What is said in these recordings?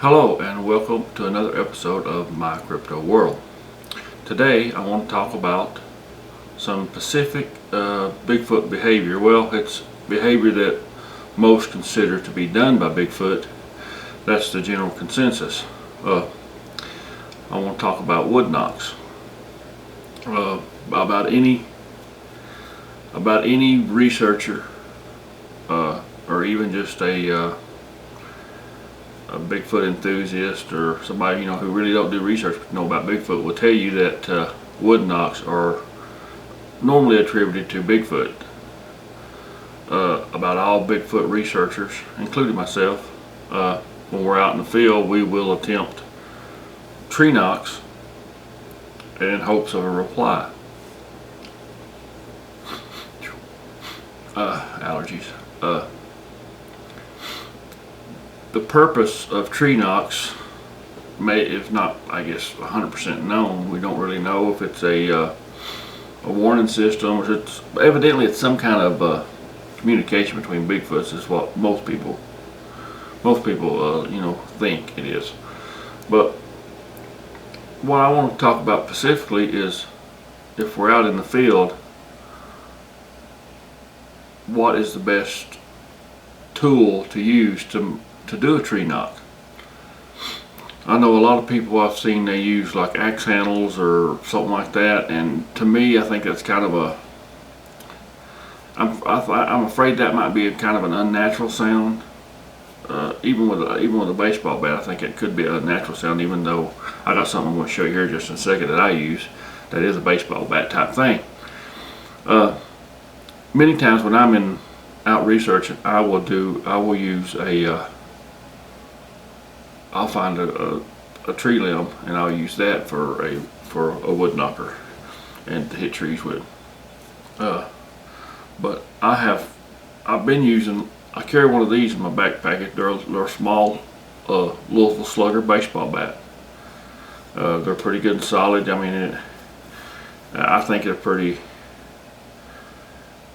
Hello and welcome to another episode of My Crypto World. Today I want to talk about some specific Bigfoot behavior. Well, it's behavior that most consider to be done by Bigfoot. That's the general consensus. I want to talk about wood knocks. About any researcher or even just a Bigfoot enthusiast or somebody who really don't do research but know about Bigfoot will tell you that wood knocks are normally attributed to Bigfoot. About all Bigfoot researchers, including myself, when we're out in the field, we will attempt tree knocks in hopes of a reply. Allergies. The purpose of tree knocks is not, I guess, 100% known. We don't really know if it's a warning system, or evidently it's some kind of communication between Bigfoots. Is what most people think it is. But what I want to talk about specifically is, if we're out in the field, what is the best tool to use to do a tree knock. I know a lot of people I've seen, they use like axe handles or something like that, and to me I think that's kind of I'm afraid that might be a kind of an unnatural sound. Even with a baseball bat, I think it could be a natural sound, even though I got something I'm going to show you here just in a second that I use that is a baseball bat type thing. Many times when I'm out researching, I will use I'll find a tree limb and I'll use that for a wood knocker and to hit trees with. But I carry one of these in my backpack. They're small Louisville Slugger baseball bat. They're pretty good and solid. I mean, I think they're pretty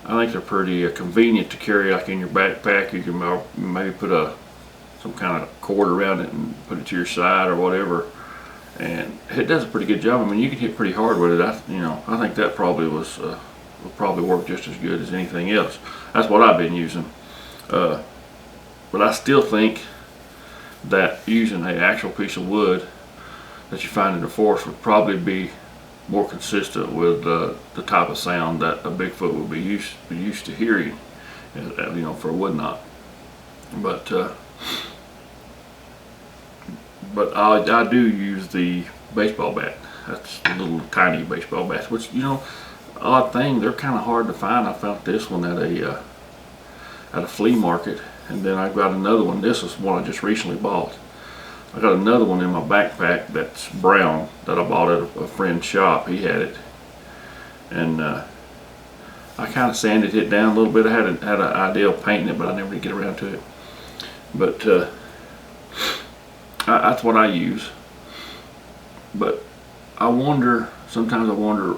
convenient to carry, like in your backpack. You can maybe put some kind of cord around it and put it to your side or whatever, and it does a pretty good job. I mean, you can hit pretty hard with it. I think that probably will probably work just as good as anything else. That's what I've been using. But I still think that using an actual piece of wood that you find in the forest would probably be more consistent with the type of sound that a Bigfoot would be used to hearing, for a wood knock. But I do use the baseball bat. That's the little tiny baseball bats, which, odd thing, they're kind of hard to find. I found this one at a flea market, and then I got another one. This is one I just recently bought. I got another one in my backpack that's brown that I bought at a friend's shop. He had it, and I kind of sanded it down a little bit. I had an idea of painting it, but I never did get around to it. But that's what I use. But sometimes I wonder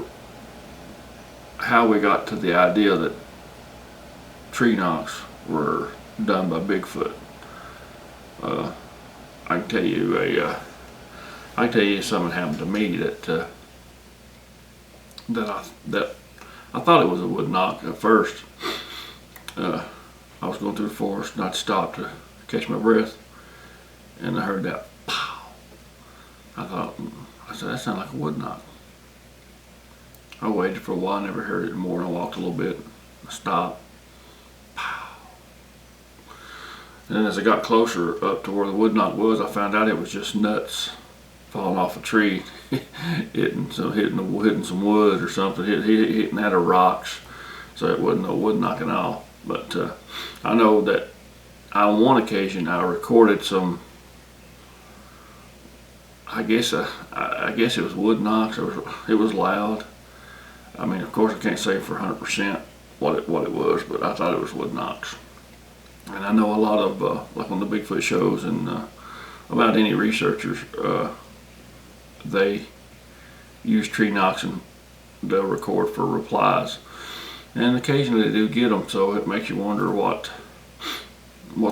how we got to the idea that tree knocks were done by Bigfoot. I can tell you something happened to me that I thought it was a wood knock at first. I was going through the forest and I'd stopped to catch my breath, and I heard that pow. I said, that sounded like a wood knock. I waited for a while, never heard it more, and I walked a little bit, I stopped, pow. And then as I got closer up to where the wood knock was, I found out it was just nuts falling off a tree, hitting some wood or something, hitting out of rocks. So it wasn't no wood knock at all. But I know that on one occasion I recorded some, I guess it was wood knocks. It was loud. I mean, of course I can't say for 100% what it was, but I thought it was wood knocks. And I know a lot of like on the Bigfoot shows and about any researchers, they use tree knocks and they'll record for replies, and occasionally they do get them. So it makes you wonder what's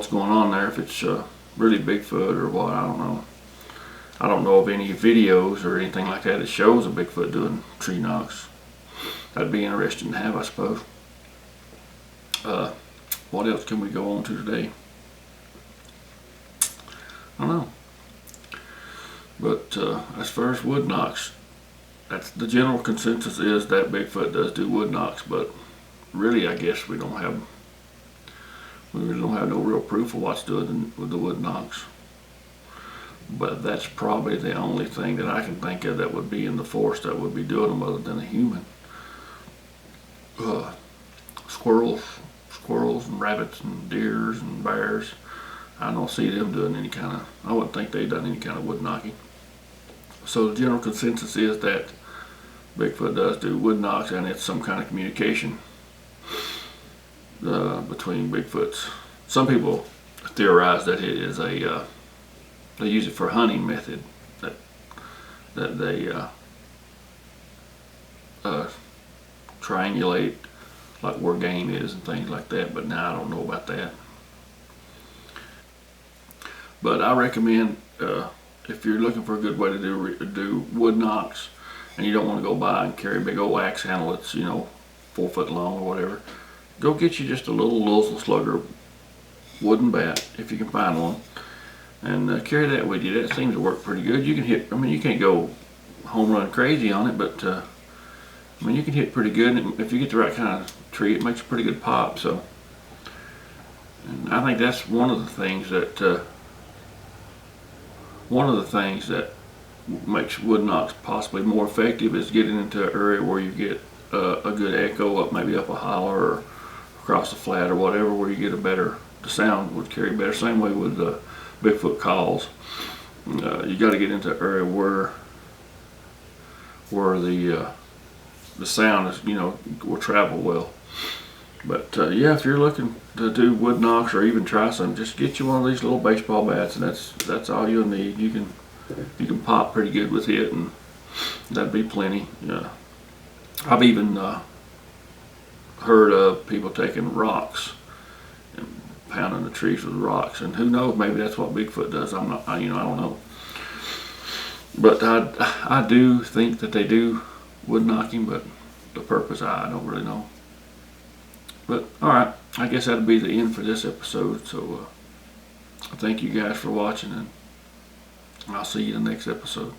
going on there. If it's really Bigfoot or what, I don't know. I don't know of any videos or anything like that that shows a Bigfoot doing tree knocks. That'd be interesting to have, I suppose. What else can we go on to today? I don't know. But as far as wood knocks, that's the general consensus is that Bigfoot does do wood knocks, but really I guess we really don't have no real proof of what's doing with the wood knocks. But that's probably the only thing that I can think of that would be in the forest that would be doing them other than a human. Squirrels and rabbits and deers and bears, I don't see them doing any kind of, I wouldn't think they've done any kind of wood knocking. So the general consensus is that Bigfoot does do wood knocks, and it's some kind of communication between Bigfoots. Some people theorize that it is they use it for a hunting method, that they triangulate like where game is and things like that, but now I don't know about that. But I recommend if you're looking for a good way to do wood knocks and you don't want to go buy and carry a big old axe handle that's 4 foot long or whatever, go get you just a little slugger wooden bat if you can find one, and carry that with you. That seems to work pretty good. You can hit, I mean, you can't go home run crazy on it, but I mean, you can hit pretty good. And if you get the right kind of tree, it makes a pretty good pop. So, and I think that's one of the things that makes wood knocks possibly more effective is getting into an area where you get a good echo up, maybe up a holler or across the flat or whatever, where you get the sound would carry better. Same way with the Bigfoot calls. You got to get into an area where the sound is, will travel well. But yeah, if you're looking to do wood knocks or even try some, just get you one of these little baseball bats, and that's all you'll need. You can pop pretty good with it, and that'd be plenty. I've even heard of people taking rocks and pounding the trees with rocks, and who knows, maybe that's what Bigfoot does. I don't know. But I do think that they do wood knocking, but the purpose I don't really know. But alright, I guess that'll be the end for this episode. So thank you guys for watching, and I'll see you in the next episode.